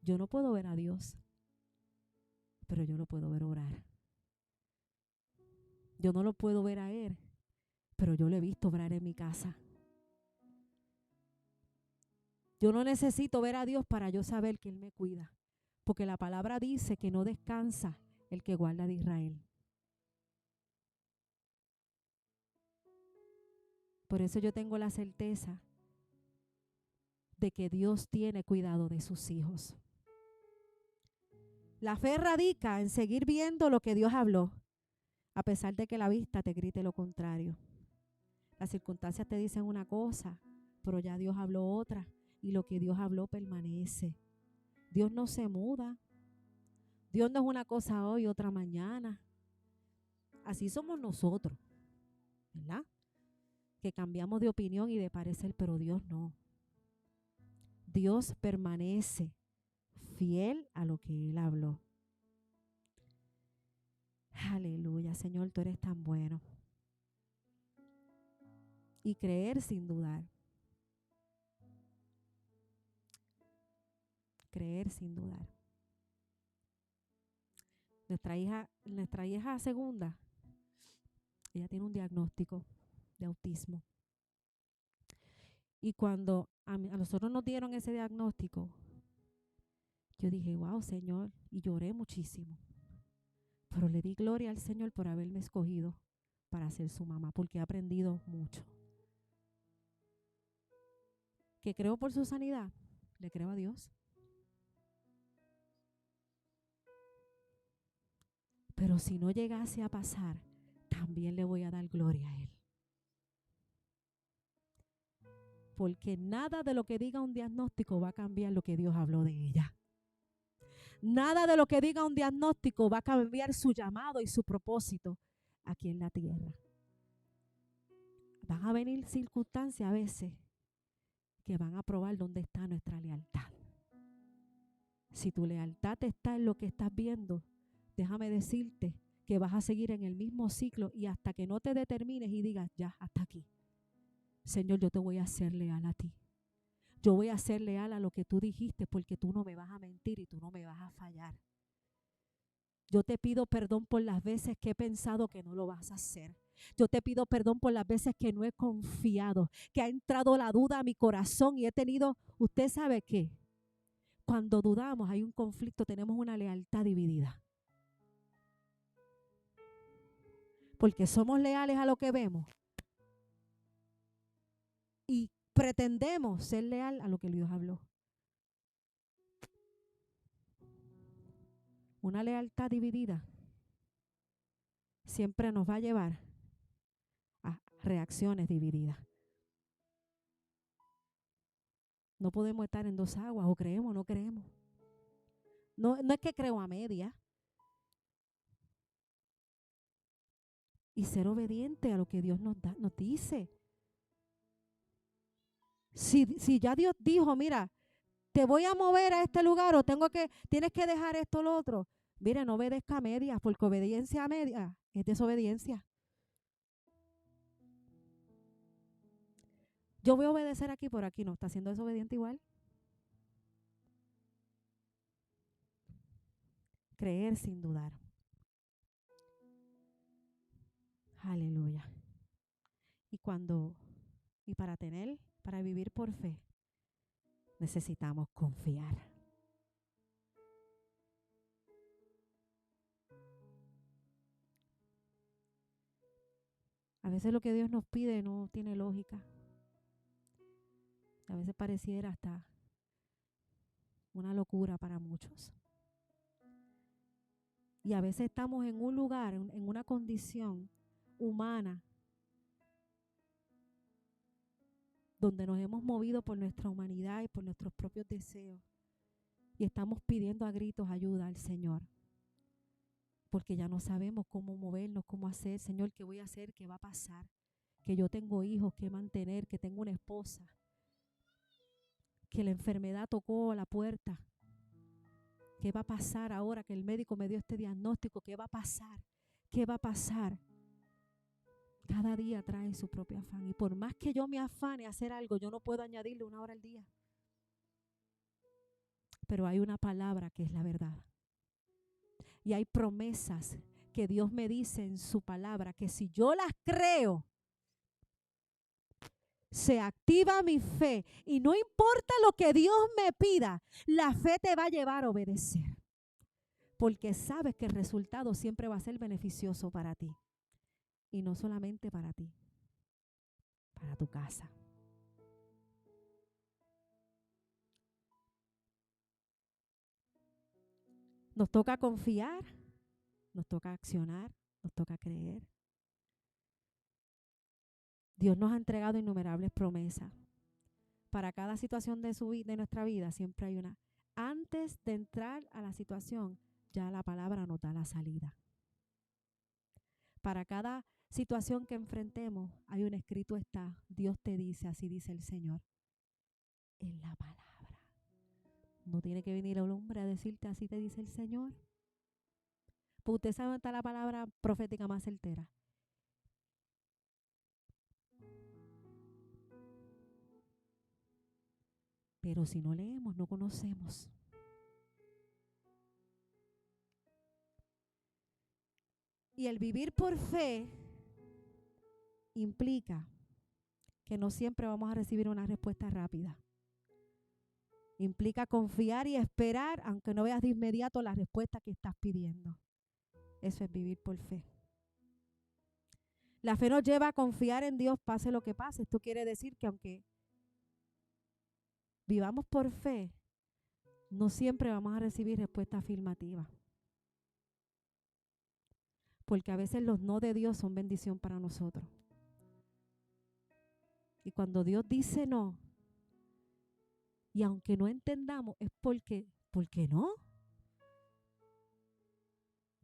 Yo no puedo ver a Dios, pero yo lo puedo ver orar. Yo no lo puedo ver a Él, pero yo lo he visto obrar en mi casa. Yo no necesito ver a Dios para yo saber que Él me cuida, porque la palabra dice que no descansa el que guarda de Israel. Por eso yo tengo la certeza de que Dios tiene cuidado de sus hijos. La fe radica en seguir viendo lo que Dios habló, a pesar de que la vista te grite lo contrario. Las circunstancias te dicen una cosa, pero ya Dios habló otra, y lo que Dios habló permanece. Dios no se muda. Dios no es una cosa hoy, otra mañana. Así somos nosotros, ¿verdad? Que cambiamos de opinión y de parecer, pero Dios no. Dios permanece fiel a lo que Él habló. Aleluya, Señor, tú eres tan bueno. Y creer sin dudar. Creer sin dudar. Nuestra hija segunda, ella tiene un diagnóstico de autismo. Y cuando a nosotros nos dieron ese diagnóstico, yo dije, wow, Señor, y lloré muchísimo. Pero le di gloria al Señor por haberme escogido para ser su mamá, porque he aprendido mucho. ¿Que creo por su sanidad? Le creo a Dios. Pero si no llegase a pasar, también le voy a dar gloria a Él. Porque nada de lo que diga un diagnóstico va a cambiar lo que Dios habló de ella. Nada de lo que diga un diagnóstico va a cambiar su llamado y su propósito aquí en la tierra. Van a venir circunstancias a veces que van a probar dónde está nuestra lealtad. Si tu lealtad está en lo que estás viendo, déjame decirte que vas a seguir en el mismo ciclo y hasta que no te determines y digas, ya, hasta aquí. Señor, yo te voy a ser leal a ti. Yo voy a ser leal a lo que tú dijiste porque tú no me vas a mentir y tú no me vas a fallar. Yo te pido perdón por las veces que he pensado que no lo vas a hacer. Yo te pido perdón por las veces que no he confiado, que ha entrado la duda a mi corazón y he tenido, usted sabe qué, cuando dudamos hay un conflicto, tenemos una lealtad dividida. Porque somos leales a lo que vemos y pretendemos ser leal a lo que Dios habló. Una lealtad dividida siempre nos va a llevar a reacciones divididas. No podemos estar en dos aguas, o creemos o no creemos. No es que creo a media. Y ser obediente a lo que Dios nos dice. Si ya Dios dijo, mira, te voy a mover a este lugar o tienes que dejar esto o lo otro. Mire, no obedezca a medias, porque obediencia a medias es desobediencia. Yo voy a obedecer aquí, por aquí no. ¿Está siendo desobediente igual? Creer sin dudar. Aleluya. Y para vivir por fe, necesitamos confiar. A veces lo que Dios nos pide no tiene lógica. A veces pareciera hasta una locura para muchos. Y a veces estamos en un lugar, en una condición humana, donde nos hemos movido por nuestra humanidad y por nuestros propios deseos. Y estamos pidiendo a gritos ayuda al Señor. Porque ya no sabemos cómo movernos, cómo hacer. Señor, ¿qué voy a hacer? ¿Qué va a pasar? Que yo tengo hijos que mantener, que tengo una esposa, que la enfermedad tocó a la puerta. ¿Qué va a pasar ahora que el médico me dio este diagnóstico? ¿Qué va a pasar? ¿Qué va a pasar? Cada día trae su propio afán. Y por más que yo me afane a hacer algo, yo no puedo añadirle 1 hora al día. Pero hay una palabra que es la verdad. Y hay promesas que Dios me dice en su palabra que si yo las creo, se activa mi fe. Y no importa lo que Dios me pida, la fe te va a llevar a obedecer. Porque sabes que el resultado siempre va a ser beneficioso para ti. Y no solamente para ti, para tu casa. Nos toca confiar, nos toca accionar, nos toca creer. Dios nos ha entregado innumerables promesas. Para cada situación de nuestra vida siempre hay una. Antes de entrar a la situación, ya la palabra nos da la salida. Para cada situación que enfrentemos, hay un escrito está. Dios te dice, así dice el Señor. En la palabra. No tiene que venir el hombre a decirte, así te dice el Señor. Pues usted sabe dónde está la palabra profética más certera. Pero si no leemos, no conocemos. Y el vivir por fe implica que no siempre vamos a recibir una respuesta rápida. Implica confiar y esperar, aunque no veas de inmediato la respuesta que estás pidiendo. Eso es vivir por fe. La fe nos lleva a confiar en Dios, pase lo que pase. Esto quiere decir que aunque vivamos por fe, no siempre vamos a recibir respuesta afirmativa. Porque a veces los no de Dios son bendición para nosotros. Y cuando Dios dice no, y aunque no entendamos, es ¿por qué no?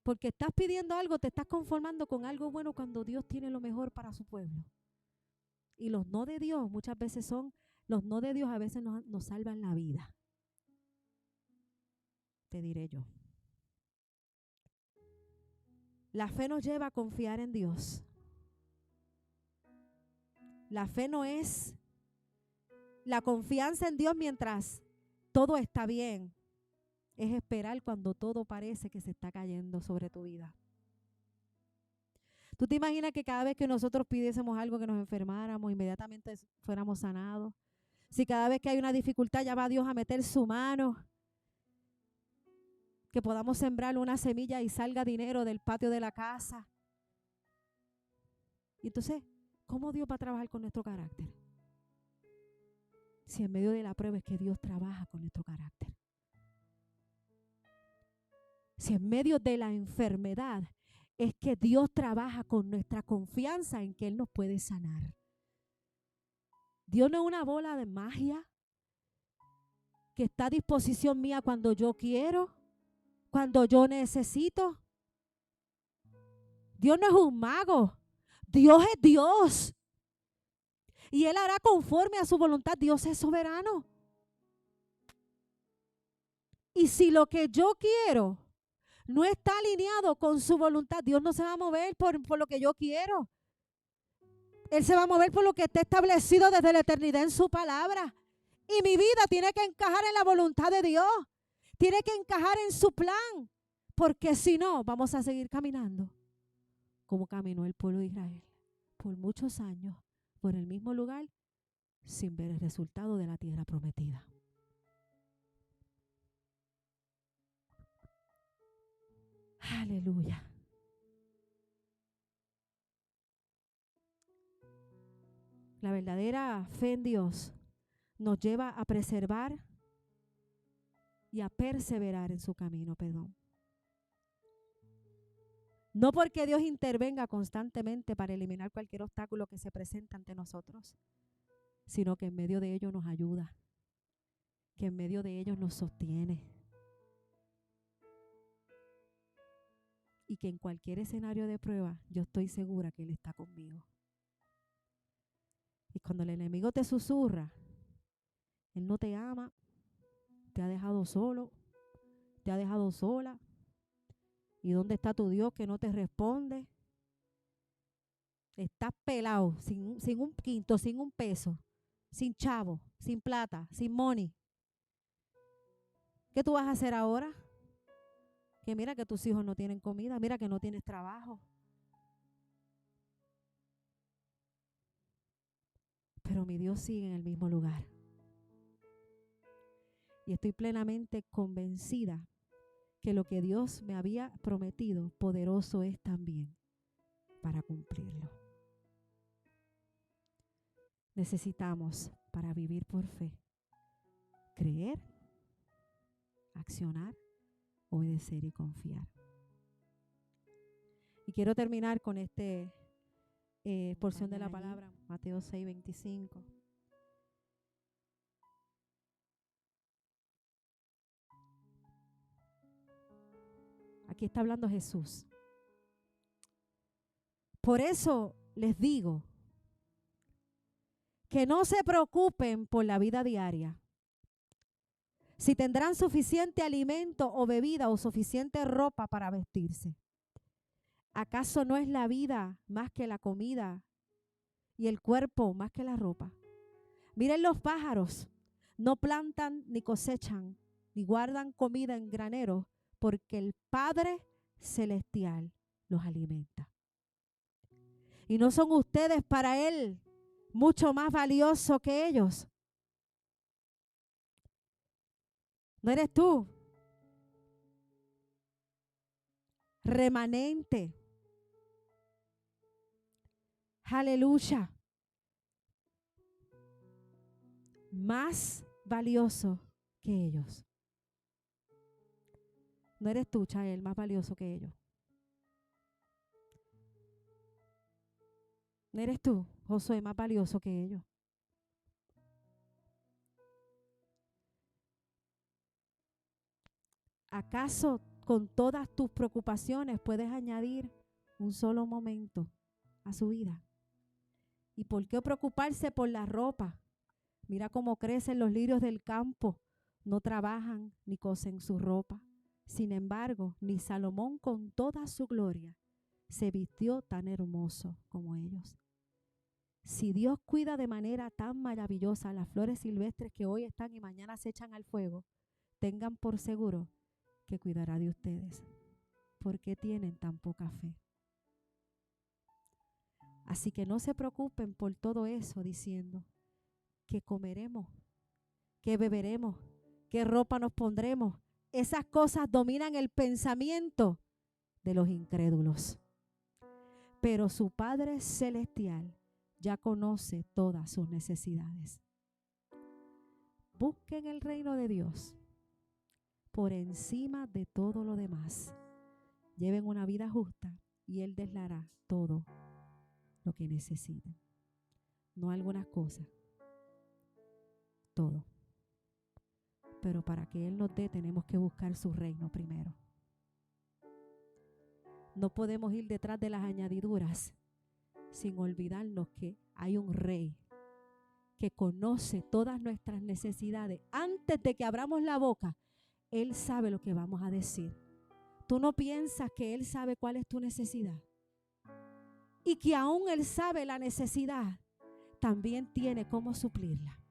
Porque estás pidiendo algo, te estás conformando con algo bueno cuando Dios tiene lo mejor para su pueblo. Y los no de Dios muchas veces los no de Dios a veces nos salvan la vida. Te diré yo. La fe nos lleva a confiar en Dios. La fe no es la confianza en Dios mientras todo está bien. Es esperar cuando todo parece que se está cayendo sobre tu vida. ¿Tú te imaginas que cada vez que nosotros pidiésemos algo, que nos enfermáramos, inmediatamente fuéramos sanados? Si cada vez que hay una dificultad ya va Dios a meter su mano, que podamos sembrar una semilla y salga dinero del patio de la casa. Y entonces, ¿cómo Dios va a trabajar con nuestro carácter? Si en medio de la prueba es que Dios trabaja con nuestro carácter. Si en medio de la enfermedad es que Dios trabaja con nuestra confianza en que Él nos puede sanar. Dios no es una bola de magia que está a disposición mía cuando yo quiero, cuando yo necesito. Dios no es un mago. Dios es Dios. Y Él hará conforme a su voluntad. Dios es soberano. Y si lo que yo quiero no está alineado con su voluntad, Dios no se va a mover por lo que yo quiero. Él se va a mover por lo que está establecido desde la eternidad en su palabra. Y mi vida tiene que encajar en la voluntad de Dios. Tiene que encajar en su plan. Porque si no, vamos a seguir caminando como caminó el pueblo de Israel por muchos años, por el mismo lugar, sin ver el resultado de la tierra prometida. Aleluya. La verdadera fe en Dios nos lleva a preservar y a perseverar en su camino, perdón. No porque Dios intervenga constantemente para eliminar cualquier obstáculo que se presenta ante nosotros, sino que en medio de ello nos ayuda, que en medio de ellos nos sostiene. Y que en cualquier escenario de prueba, yo estoy segura que Él está conmigo. Y cuando el enemigo te susurra, Él no te ama, te ha dejado solo, te ha dejado sola. ¿Y dónde está tu Dios que no te responde? Estás pelado, sin un quinto, sin un peso, sin chavo, sin plata, sin money. ¿Qué tú vas a hacer ahora? Que mira que tus hijos no tienen comida, mira que no tienes trabajo. Pero mi Dios sigue en el mismo lugar. Y estoy plenamente convencida que lo que Dios me había prometido, poderoso es también para cumplirlo. Necesitamos, para vivir por fe, creer, accionar, obedecer y confiar. Y quiero terminar con esta porción de la palabra, Mateo 6:25. Aquí está hablando Jesús. Por eso les digo que no se preocupen por la vida diaria. Si tendrán suficiente alimento o bebida o suficiente ropa para vestirse. ¿Acaso no es la vida más que la comida y el cuerpo más que la ropa? Miren los pájaros, no plantan ni cosechan, ni guardan comida en graneros, porque el Padre Celestial los alimenta. ¿Y no son ustedes para Él mucho más valiosos que ellos? ¿No eres tú? Remanente. Aleluya. Más valioso que ellos. No eres tú, Chael, más valioso que ellos. No eres tú, Josué, más valioso que ellos. ¿Acaso con todas tus preocupaciones puedes añadir un solo momento a su vida? ¿Y por qué preocuparse por la ropa? Mira cómo crecen los lirios del campo. No trabajan ni cosen su ropa. Sin embargo, ni Salomón con toda su gloria se vistió tan hermoso como ellos. Si Dios cuida de manera tan maravillosa las flores silvestres que hoy están y mañana se echan al fuego, tengan por seguro que cuidará de ustedes. ¿Por qué tienen tan poca fe? Así que no se preocupen por todo eso diciendo que comeremos, que beberemos, qué ropa nos pondremos. Esas cosas dominan el pensamiento de los incrédulos. Pero su Padre Celestial ya conoce todas sus necesidades. Busquen el reino de Dios por encima de todo lo demás. Lleven una vida justa y Él les dará todo lo que necesiten. No algunas cosas, todo. Pero para que Él nos dé, tenemos que buscar su reino primero. No podemos ir detrás de las añadiduras sin olvidarnos que hay un rey que conoce todas nuestras necesidades. Antes de que abramos la boca, Él sabe lo que vamos a decir. ¿Tú no piensas que Él sabe cuál es tu necesidad? Y que aún Él sabe la necesidad, también tiene cómo suplirla.